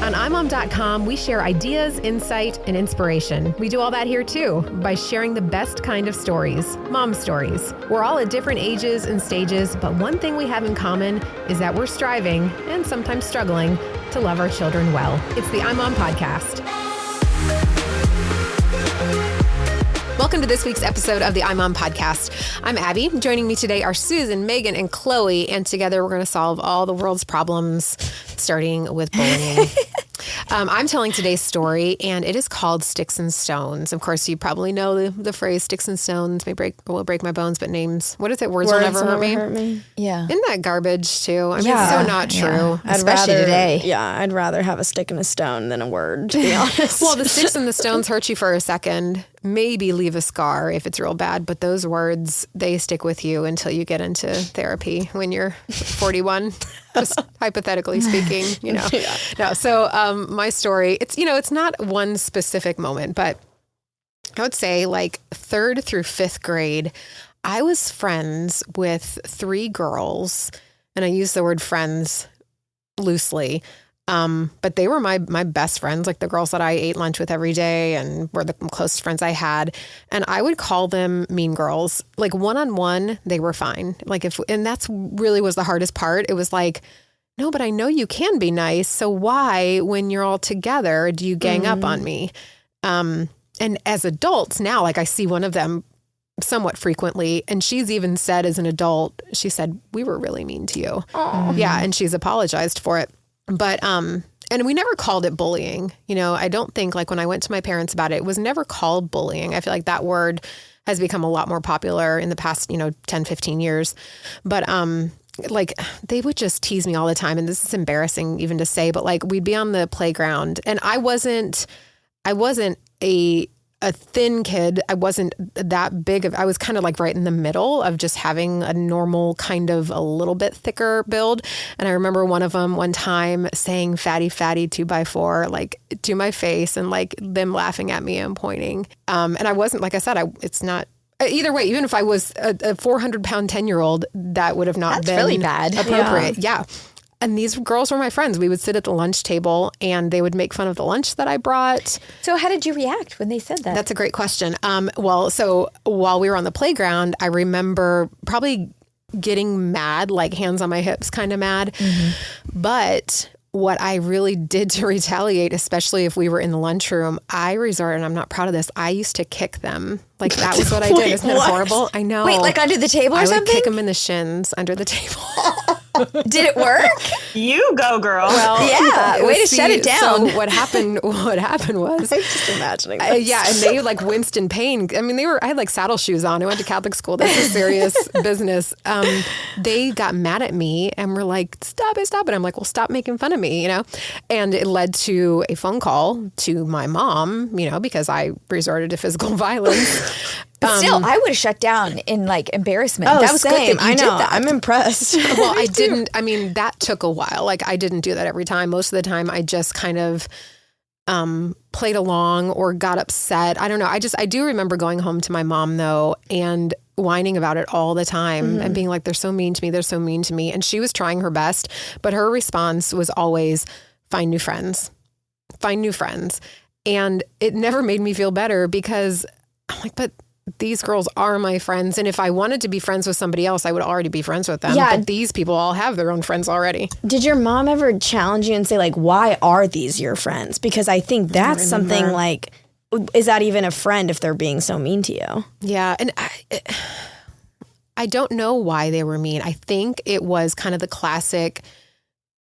On imom.com, we share ideas, insight, and inspiration. We do all that here too by sharing the best kind of stories, mom stories. We're all at different ages and stages, but one thing we have in common is that we're striving, and sometimes struggling, to love our children well. It's the iMom Podcast. Welcome to this week's episode of the iMom Podcast. I'm Abby. Joining me today are Susan, Megan, and Chloe, and together we're going to solve all the world's problems, starting with bullying. I'm telling today's story, and it is called Sticks and Stones. Of course, you probably know the phrase "sticks and stones will break my bones, but names, what is it? Words will never hurt me. Yeah, isn't that garbage too? I mean, it's so not true, especially today. Yeah, I'd rather have a stick and a stone than a word, to be honest. Well, the sticks and the stones hurt you for a second, maybe leave a scar if it's real bad, but those words, they stick with you until you get into therapy when you're 41. Just hypothetically speaking, Yeah. No, so my story, it's not one specific moment, but I would say like 3rd through 5th grade, I was friends with 3 girls, and I use the word friends loosely. But they were my best friends, like the girls that I ate lunch with every day and were the closest friends I had. And I would call them mean girls. Like one-on-one, they were fine. And that's really was the hardest part. It was like, no, but I know you can be nice. So why, when you're all together, do you gang up on me? And as adults now, like I see one of them somewhat frequently. And she's even said as an adult, she said, we were really mean to you. Aww. Yeah. And she's apologized for it. But, and we never called it bullying. I don't think like when I went to my parents about it, it was never called bullying. I feel like that word has become a lot more popular in the past, 10, 15 years. But, like they would just tease me all the time. And this is embarrassing even to say, but like we'd be on the playground and I wasn't a thin kid. I wasn't that big I was kind of like right in the middle of just having a normal kind of a little bit thicker build. And I remember one of them one time saying fatty, 2x4, like to my face and like them laughing at me and pointing. And I wasn't, like I said, it's not, either way, even if I was a 400-pound 10-year-old, that would have not been really bad. Appropriate. Yeah. And these girls were my friends. We would sit at the lunch table and they would make fun of the lunch that I brought. So how did you react when they said that? That's a great question. So while we were on the playground, I remember probably getting mad, like hands on my hips, kind of mad. Mm-hmm. But what I really did to retaliate, especially if we were in the lunchroom, I resorted, and I'm not proud of this, I used to kick them. Like that was what I did. Isn't that horrible? I know. Wait, like under the table or something? I would kick them in the shins under the table. Did it work? You go, girl. Well, yeah. Way to shut it down. So what happened was, I'm just imagining this. Yeah, and they like winced in pain. I mean, I had like saddle shoes on. I went to Catholic school. That's a serious business. They got mad at me and were like, stop it. I'm like, well, stop making fun of me, And it led to a phone call to my mom, because I resorted to physical violence. But still, I would have shut down in like embarrassment. Oh, that was same. good that you did that. I'm impressed. Well, I didn't. I mean, that took a while. Like I didn't do that every time. Most of the time, I just kind of played along or got upset. I don't know. I do remember going home to my mom though and whining about it all the time and being like, "They're so mean to me. They're so mean to me." And she was trying her best, but her response was always, "Find new friends. Find new friends." And it never made me feel better because I'm like, but these girls are my friends. And if I wanted to be friends with somebody else, I would already be friends with them. Yeah. But these people all have their own friends already. Did your mom ever challenge you and say like, why are these your friends? Because I think that's something like, is that even a friend if they're being so mean to you? Yeah. And I don't know why they were mean. I think it was kind of the classic,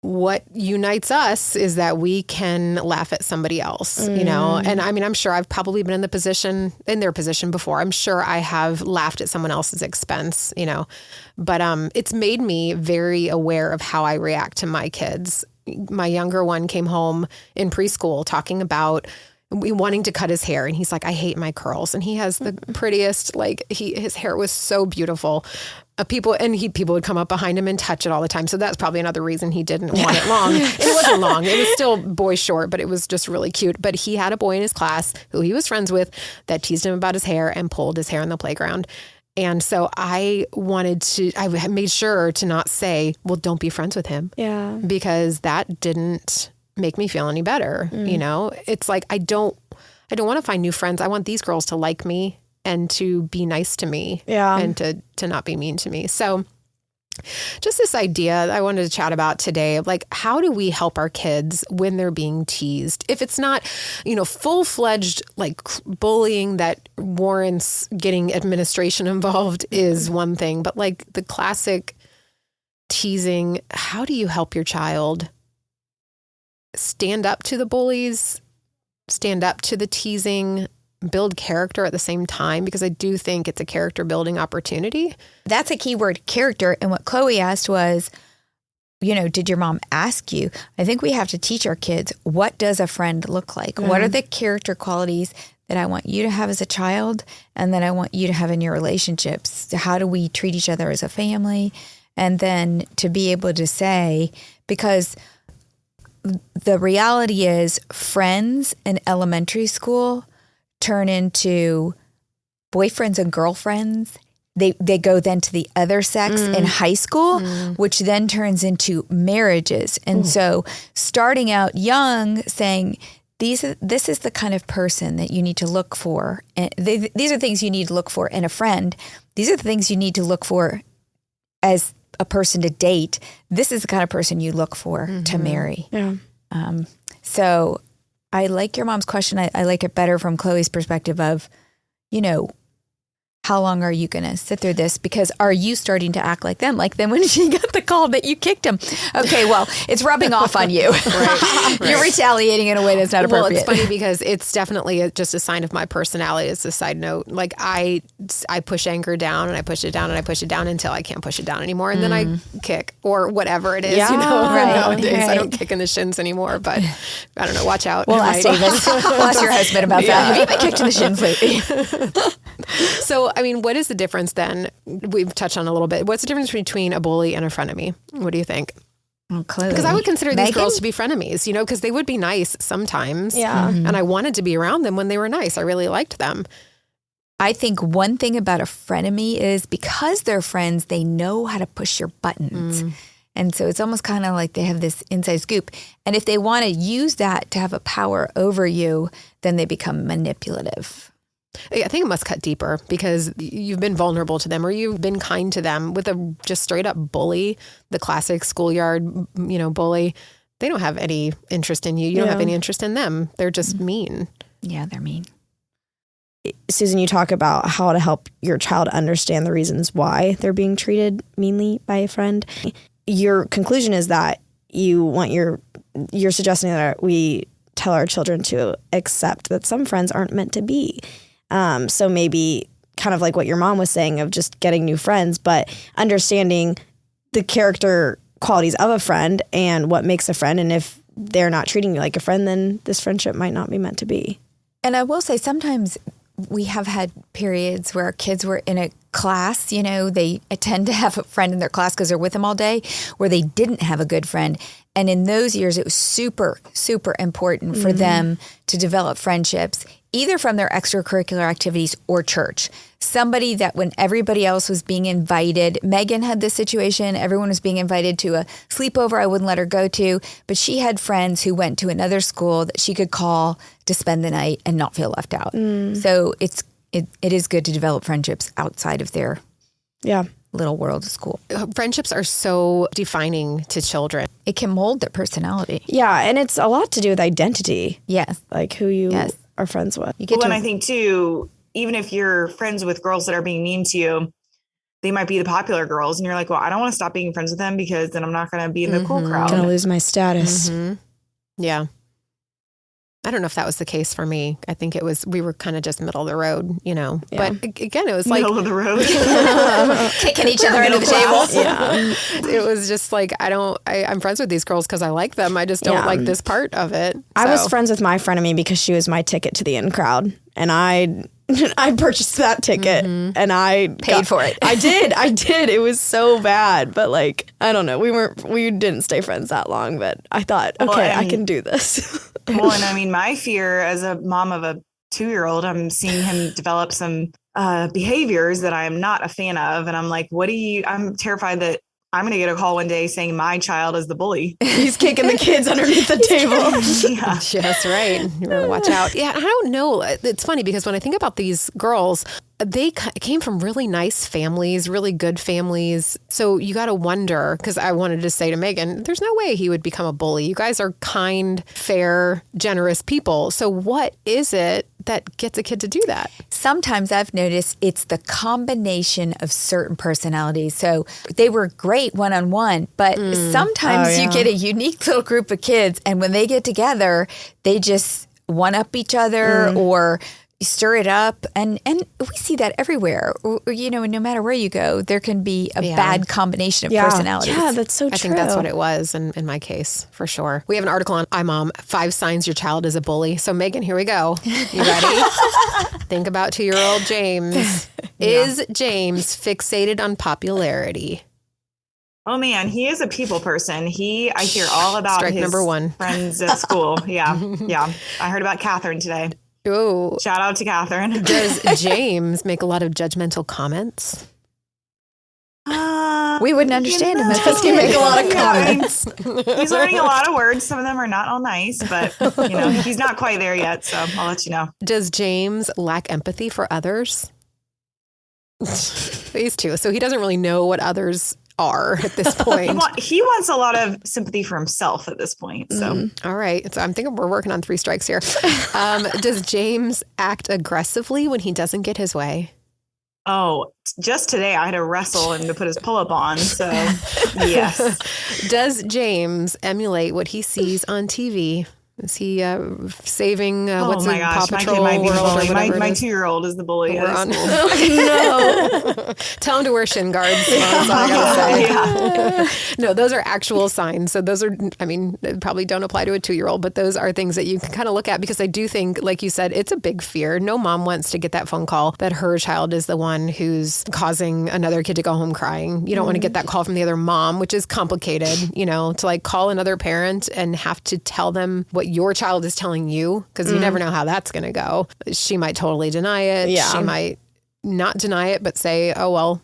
what unites us is that we can laugh at somebody else, And I mean, I'm sure I've probably been in their position before. I'm sure I have laughed at someone else's expense, but it's made me very aware of how I react to my kids. My younger one came home in preschool talking about wanting to cut his hair. And he's like, I hate my curls. And he has the prettiest, his hair was so beautiful. People would come up behind him and touch it all the time. So that's probably another reason he didn't want it long. It wasn't long. It was still boy short, but it was just really cute. But he had a boy in his class who he was friends with that teased him about his hair and pulled his hair in the playground. And so I made sure to not say, well, don't be friends with him. Yeah. Because that didn't make me feel any better. You know, it's like, I don't want to find new friends. I want these girls to like me and to be nice to me and to not be mean to me. So just this idea I wanted to chat about today of like, how do we help our kids when they're being teased? If it's not, you know, full-fledged like bullying that warrants getting administration involved is one thing, but like the classic teasing, how do you help your child stand up to the bullies, stand up to the teasing, build character at the same time? Because I do think it's a character building opportunity. That's a key word, character. And what Chloe asked was, you know, did your mom ask you? I think we have to teach our kids, what does a friend look like? What are the character qualities that I want you to have as a child and that I want you to have in your relationships? How do we treat each other as a family? And then to be able to say, because the reality is friends in elementary school turn into boyfriends and girlfriends. They go then to the other sex in high school, which then turns into marriages. And so starting out young, saying, this is the kind of person that you need to look for. And these are things you need to look for in a friend. These are the things you need to look for as a person to date. This is the kind of person you look for to marry. Yeah. So I like your mom's question. I like it better from Chloe's perspective of, you know, how long are you going to sit through this? Because are you starting to act like them? Like then when she got the call that you kicked him. Okay, well, it's rubbing off on you. Right. You're retaliating in a way that's not appropriate. Well, it's funny because it's definitely just a sign of my personality. It's a side note. Like I push anger down and I push it down and I push it down until I can't push it down anymore. And then I kick or whatever it is, you know, nowadays. I don't kick in the shins anymore, but I don't know. Watch out. We'll ask Davis. We'll ask your husband about that. Have you been kicked in the shins lately? So, I mean, what is the difference then? We've touched on a little bit. What's the difference between a bully and a frenemy? What do you think? Well, clearly. Because I would consider these girls to be frenemies, you know, because they would be nice sometimes. Yeah. And I wanted to be around them when they were nice. I really liked them. I think one thing about a frenemy is because they're friends, they know how to push your buttons. And so it's almost kind of like they have this inside scoop. And if they want to use that to have a power over you, then they become manipulative. I think it must cut deeper because you've been vulnerable to them or you've been kind to them. With a just straight up bully, the classic schoolyard, you know, bully, they don't have any interest in you. You don't have any interest in them. They're just mean. Yeah, they're mean. Susan, you talk about how to help your child understand the reasons why they're being treated meanly by a friend. Your conclusion is that you're suggesting that we tell our children to accept that some friends aren't meant to be. So maybe kind of like what your mom was saying of just getting new friends, but understanding the character qualities of a friend and what makes a friend. And if they're not treating you like a friend, then this friendship might not be meant to be. And I will say sometimes we have had periods where our kids were in a class, you know, they tend to have a friend in their class because they're with them all day, where they didn't have a good friend. And in those years, it was super, super important for them to develop friendships, either from their extracurricular activities or church. Somebody that when everybody else was being invited, Megan had this situation, everyone was being invited to a sleepover I wouldn't let her go to, but she had friends who went to another school that she could call to spend the night and not feel left out. So it is good to develop friendships outside of their little world of school. Friendships are so defining to children. It can mold their personality. Yeah, and it's a lot to do with identity. Yes. Like who you are friends with. You get and I think too, even if you're friends with girls that are being mean to you, they might be the popular girls. And you're like, well, I don't want to stop being friends with them because then I'm not going to be in the cool crowd. I'm going to lose my status. Yeah. I don't know if that was the case for me. I think we were kind of just middle of the road, you know, but again, it was like middle of the road, kicking each other under the table. Yeah. It was just like, I'm friends with these girls because I like them. I just don't like this part of it. I was friends with my frenemy because she was my ticket to the in crowd. And I purchased that ticket and I paid for it. I did. It was so bad. But like, I don't know. We didn't stay friends that long, but I thought, okay, I can do this. Well, and I mean, my fear as a mom of a 2-year-old, I'm seeing him develop some behaviors that I'm not a fan of. And I'm like, I'm terrified that I'm going to get a call one day saying my child is the bully. He's kicking the kids underneath the table. Yeah. Just right. You better watch out. Yeah, I don't know. It's funny because when I think about these girls, they came from really nice families, really good families. So you got to wonder, because I wanted to say to Megan, there's no way he would become a bully. You guys are kind, fair, generous people. So what is it that gets a kid to do that? Sometimes I've noticed it's the combination of certain personalities. So they were great one-on-one, but sometimes you get a unique little group of kids, and when they get together, they just one-up each other or stir it up. And we see that everywhere. You know, no matter where you go, there can be a bad combination of personalities. Yeah, that's so true. I think that's what it was in my case, for sure. We have an article on iMom, 5 signs your child is a bully. So Megan, here we go. You ready? Think about 2-year-old James. Is James fixated on popularity? Oh man, he is a people person. I hear all about Strike his number 1. friends at school. Yeah. I heard about Catherine today. Ooh. Shout out to Catherine. Does James make a lot of judgmental comments? We wouldn't understand him if he make a lot of comments. He's learning a lot of words. Some of them are not all nice, but he's not quite there yet. So I'll let you know. Does James lack empathy for others? He's 2, so he doesn't really know what others are at this point. He wants a lot of sympathy for himself at this point. So, All right. So I'm thinking we're working on 3 strikes here. Does James act aggressively when he doesn't get his way? Oh, just today I had to wrestle him to put his pull-up on. So, yes. Does James emulate what he sees on TV? Is he saving what's my in gosh, Paw my Patrol kid might be the world or bully. whatever My it is? 2-year-old is the bully. We're at on- school. No. Tell him to wear shin guards. That's all I gotta say. No, those are actual signs. So those are, I mean, they probably don't apply to a 2-year-old, but those are things that you can kind of look at, because I do think, like you said, it's a big fear. No mom wants to get that phone call that her child is the one who's causing another kid to go home crying. You don't want to get that call from the other mom, which is complicated, to like call another parent and have to tell them what your child is telling you, because you never know how that's going to go. She might totally deny it. Yeah. She might not deny it, but say, oh, well,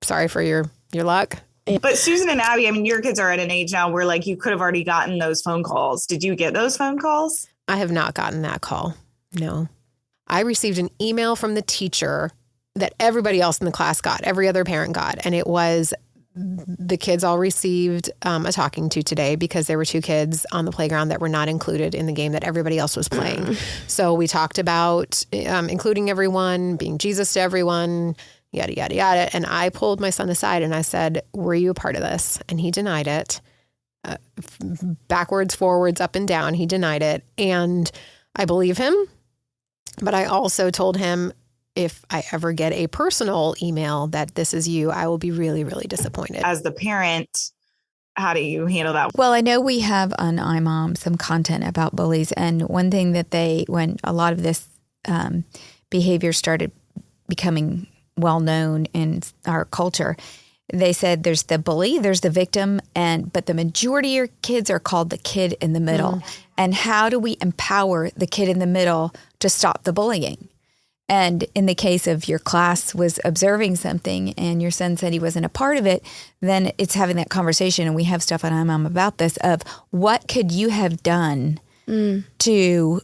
sorry for your luck. But Susan and Abby, I mean, your kids are at an age now where like you could have already gotten those phone calls. Did you get those phone calls? I have not gotten that call. No. I received an email from the teacher that everybody else in the class got, every other parent got. And it was, the kids all received a talking to today because there were 2 kids on the playground that were not included in the game that everybody else was playing. So we talked about including everyone, being Jesus to everyone, yada, yada, yada. And I pulled my son aside and I said, were you a part of this? And he denied it. Backwards, forwards, up and down. He denied it. And I believe him. But I also told him, if I ever get a personal email that this is you, I will be really, really disappointed. As the parent, how do you handle that? Well, I know we have on iMom some content about bullies. And one thing that when a lot of this behavior started becoming well known in our culture, they said there's the bully, there's the victim, but the majority of your kids are called the kid in the middle. And how do we empower the kid in the middle to stop the bullying? And in the case of your class was observing something and your son said he wasn't a part of it, then it's having that conversation. And we have stuff on iMom about this of what could you have done to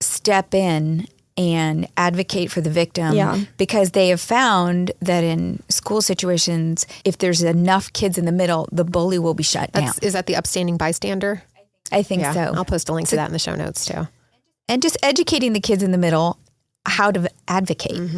step in and advocate for the victim? Yeah. Because they have found that in school situations, if there's enough kids in the middle, the bully will be shut down. Is that the upstanding bystander? I think Yeah, so. I'll post a link to that in the show notes too. And just educating the kids in the middle how to advocate.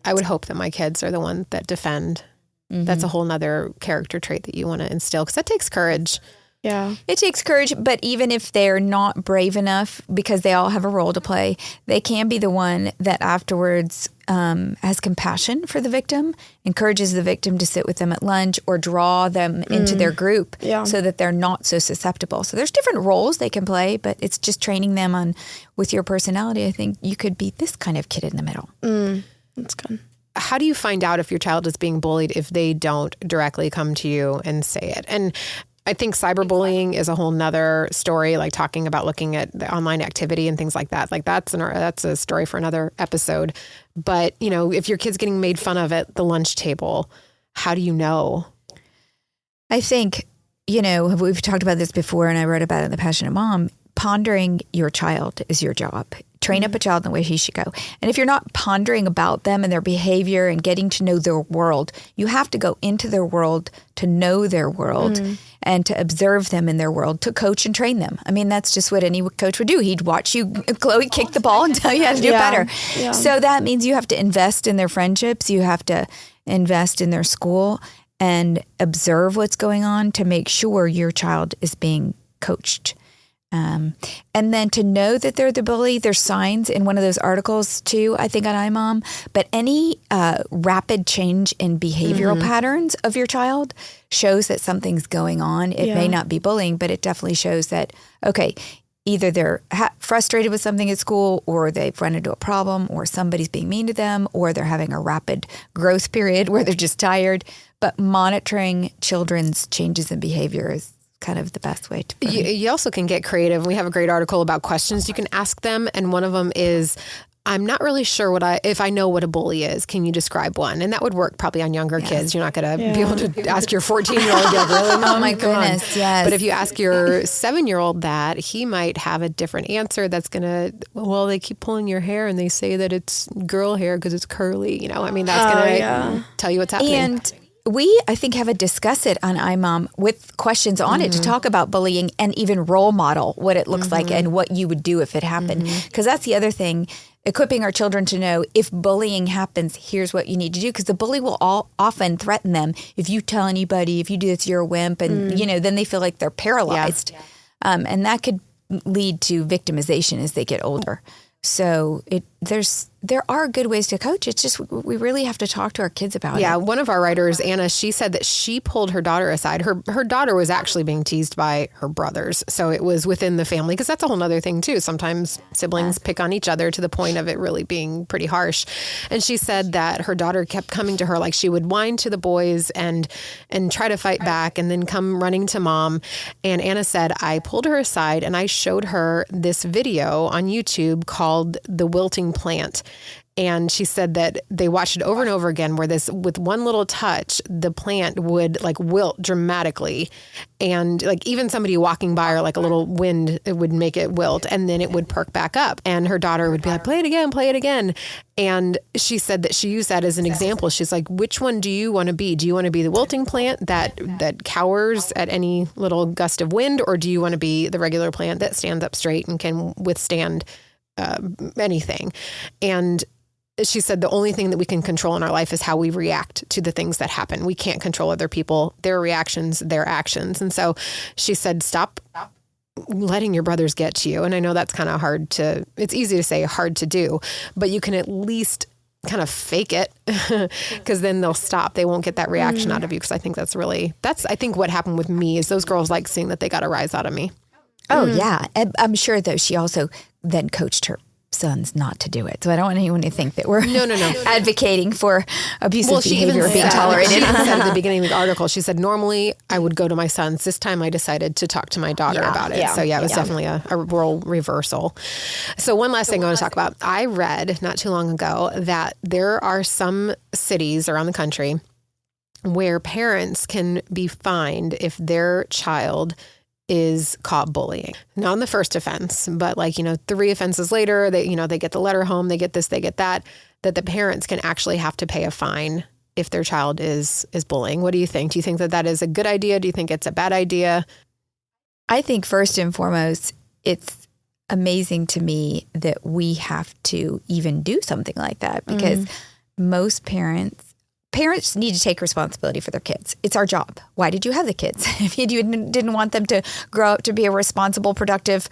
I would hope that my kids are the ones that defend. That's a whole nother character trait that you want to instill, because that takes courage. Yeah. It takes courage, but even if they're not brave enough, because they all have a role to play, they can be the one that afterwards has compassion for the victim, encourages the victim to sit with them at lunch or draw them into their group so that they're not so susceptible. So there's different roles they can play, but it's just training them on, with your personality, I think you could be this kind of kid in the middle. That's good. How do you find out if your child is being bullied if they don't directly come to you and say it? And I think cyberbullying is a whole nother story, like talking about looking at the online activity and things like that. Like that's a story for another episode. But, if your kid's getting made fun of at the lunch table, how do you know? I think, we've talked about this before, and I wrote about it in The Passionate Mom. Pondering your child is your job. Train up a child in the way he should go. And if you're not pondering about them and their behavior and getting to know their world, you have to go into their world to know their world and to observe them in their world, to coach and train them. I mean, that's just what any coach would do. He'd watch you, Chloe, kick the ball and tell you how to do it better. Yeah. So that means you have to invest in their friendships. You have to invest in their school and observe what's going on to make sure your child is being coached. And then to know that they're the bully, there's signs in one of those articles too, I think on iMom, but any rapid change in behavioral patterns of your child shows that something's going on. It may not be bullying, but it definitely shows that, okay, either they're frustrated with something at school, or they've run into a problem, or somebody's being mean to them, or they're having a rapid growth period where they're just tired. But monitoring children's changes in behavior is kind of the best way to put it. You also can get creative. We have a great article about questions you can ask them. And one of them is, I'm not really sure if I know what a bully is. Can you describe one? And that would work probably on younger kids. You're not going to be able to ask your 14-year-old, like, really, Mom? Oh my goodness, yes. But if you ask your 7-year-old that, he might have a different answer that's going to, they keep pulling your hair and they say that it's girl hair because it's curly. I mean, that's going to tell you what's happening. And we, I think, have a discuss it on iMom with questions on it to talk about bullying and even role model what it looks like and what you would do if it happened. Because that's the other thing, equipping our children to know if bullying happens, here's what you need to do. Because the bully will often threaten them. If you tell anybody, if you do this, you're a wimp. And, then they feel like they're paralyzed. Yeah. And that could lead to victimization as they get older. So there are good ways to coach. It's just we really have to talk to our kids about it. Yeah, one of our writers, Anna, she said that she pulled her daughter aside. Her daughter was actually being teased by her brothers. So it was within the family, because that's a whole other thing too. Sometimes siblings pick on each other to the point of it really being pretty harsh. And she said that her daughter kept coming to her, like she would whine to the boys and try to fight back and then come running to Mom. And Anna said, I pulled her aside and I showed her this video on YouTube called The Wilting Plant. And she said that they watched it over and over again, where with one little touch, the plant would like wilt dramatically. And like even somebody walking by, or like a little wind, it would make it wilt, and then it would perk back up. And her daughter would be like, play it again, play it again. And she said that she used that as an example. She's like, which one do you want to be? Do you want to be the wilting plant that cowers at any little gust of wind? Or do you want to be the regular plant that stands up straight and can withstand anything? And she said the only thing that we can control in our life is how we react to the things that happen. We can't control other people, their reactions, their actions. And so she said, stop letting your brothers get to you. And I know that's kind of it's easy to say, hard to do, but you can at least kind of fake it, because then they'll stop. They won't get that reaction out of you. Because I think that's I think what happened with me is those girls like seeing that they got a rise out of me. Oh, yeah. I'm sure, though, she also then coached her sons not to do it. So I don't want anyone to think that we're advocating for abusive behavior or being tolerated. She said at the beginning of the article, she said, normally I would go to my sons. This time I decided to talk to my daughter about it. Yeah, so it was definitely a role reversal. So one last thing I want to talk about. I read not too long ago that there are some cities around the country where parents can be fined if their child is caught bullying. Not on the first offense, but 3 offenses later, they get the letter home, they get this, they get that the parents can actually have to pay a fine if their child is bullying. What do you think? Do you think that is a good idea? Do you think it's a bad idea? I think first and foremost, it's amazing to me that we have to even do something like that, because most parents need to take responsibility for their kids. It's our job. Why did you have the kids? If you didn't want them to grow up to be a responsible, productive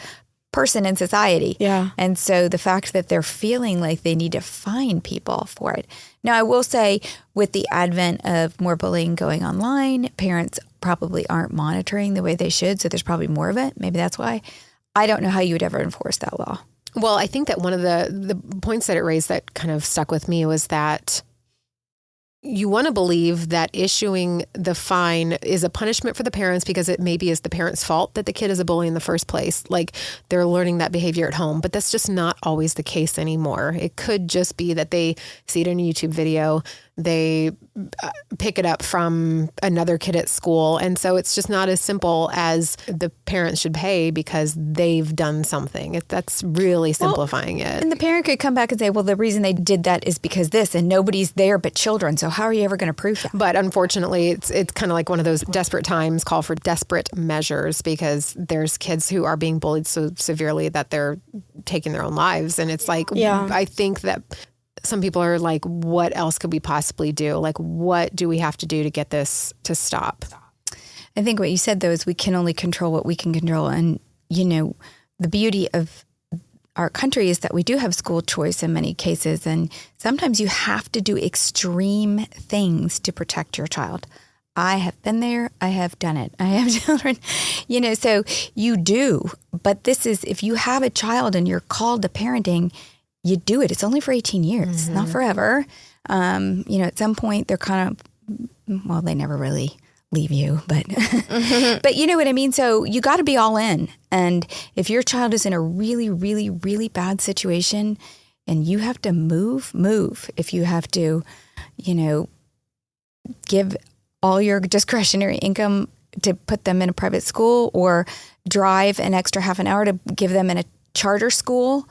person in society. Yeah. And so the fact that they're feeling like they need to fine people for it. Now, I will say, with the advent of more bullying going online, parents probably aren't monitoring the way they should. So there's probably more of it. Maybe that's why. I don't know how you would ever enforce that law. Well, I think that one of the points that it raised that kind of stuck with me was that you want to believe that issuing the fine is a punishment for the parents because it maybe is the parents' fault that the kid is a bully in the first place. Like they're learning that behavior at home, but that's just not always the case anymore. It could just be that they see it in a YouTube video. they pick it up from another kid at school. And so it's just not as simple as the parents should pay because they've done something. That's really simplifying it. And the parent could come back and say, well, the reason they did that is because this, and nobody's there but children. So how are you ever going to prove that? But unfortunately, it's kind of like one of those desperate times call for desperate measures, because there's kids who are being bullied so severely that they're taking their own lives. And it's like, I think that some people are like, what else could we possibly do? Like, what do we have to do to get this to stop? I think what you said, though, is we can only control what we can control. And, the beauty of our country is that we do have school choice in many cases. And sometimes you have to do extreme things to protect your child. I have been there. I have done it. I have children, so you do. But this is, if you have a child and you're called to parenting, you do it. It's only for 18 years, not forever. At some point they're kind of, well, they never really leave you, but, but you know what I mean? So you got to be all in. And if your child is in a really, really, really bad situation and you have to move. If you have to, give all your discretionary income to put them in a private school or drive an extra half an hour to give them in a charter school,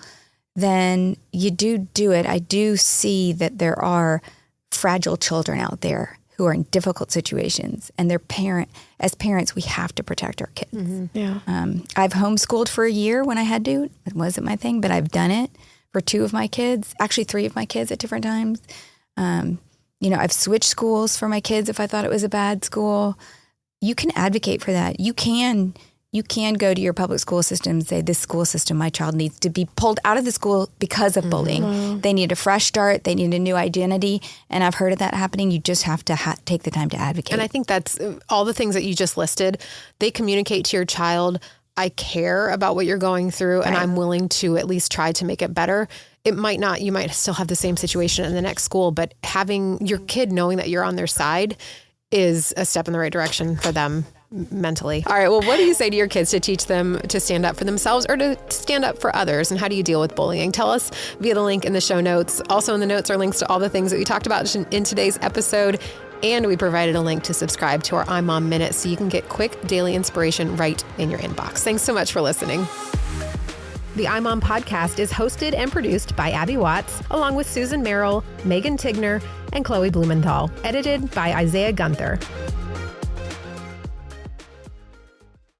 then you do it. I do see that there are fragile children out there who are in difficult situations, and as parents, we have to protect our kids. Yeah. I've homeschooled for a year when I had to. It wasn't my thing, but I've done it for 2 of my kids, actually 3 of my kids at different times. I've switched schools for my kids if I thought it was a bad school. You can advocate for that. You can go to your public school system and say, this school system, my child needs to be pulled out of the school because of bullying. Wow. They need a fresh start. They need a new identity. And I've heard of that happening. You just have to take the time to advocate. And I think that's all the things that you just listed. They communicate to your child, I care about what you're going through, and I'm willing to at least try to make it better. It might not, you might still have the same situation in the next school, but having your kid knowing that you're on their side is a step in the right direction for them mentally. All right. Well, what do you say to your kids to teach them to stand up for themselves or to stand up for others? And how do you deal with bullying? Tell us via the link in the show notes. Also in the notes are links to all the things that we talked about in today's episode. And we provided a link to subscribe to our iMom Minute so you can get quick daily inspiration right in your inbox. Thanks so much for listening. The iMom podcast is hosted and produced by Abby Watts, along with Susan Merrill, Megan Tigner, and Chloe Blumenthal. Edited by Isaiah Gunther.